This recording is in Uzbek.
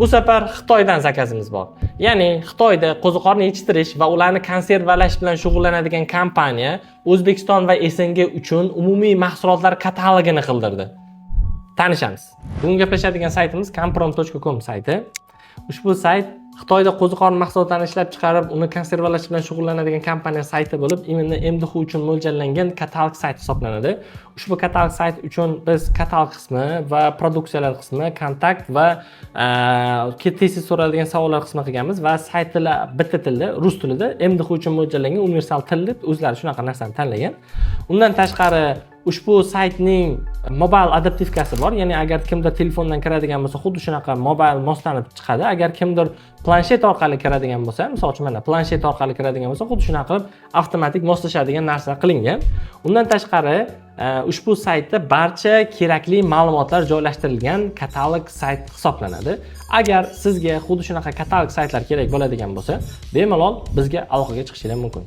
Bu safar Xitoydan zakazimiz bor. Ya'ni Xitoyda qo'ziqorin yetishtirish va ularni konservalash bilan shug'ullanadigan kompaniya O'zbekiston va SNG uchun umumiy mahsulotlar katalogini qildirdi. Tanishamiz. Bugun gaplashadigan saytimiz kamprom.com sayti. Ushbu sayt Xitoyda qo'ziqorin mahsulotlarini ishlab chiqarib, uni konservalash bilan shug'ullanadigan kompaniya sayti bo'lib, imенно MDH uchun mo'ljallangan katalog sayt hisoblanadi. Ushbu katalog sayt uchun biz katalog qismi va produksiyalar qismi, kontakt va tez so'raladigan savollar qismi qilganmiz va sayt tili bitta tilda, rus tilida MDH uchun mo'ljallangan universal tilda o'zlari shunaqa narsani tanlagan. Undan tashqari ushbu saytning mobil adaptivkasi bor. Ya'ni agar kimdir telefondan kiradigan bo'lsa, xuddi shunaqa mobil moslanib chiqadi. Agar kimdir planshet orqali kiradigan bo'lsa, misol uchun mana planshet orqali kiradigan bo'lsa, xuddi shunaqa qilib avtomatik moslashadigan narsa qilingan. Undan tashqari ushbu saytda barcha kerakli ma'lumotlar joylashtirilgan katalog sayt hisoblanadi. Agar sizga xuddi shunaqa katalog saytlar kerak bo'ladigan bo'lsa, bemalol bizga aloqaga chiqishingiz mumkin.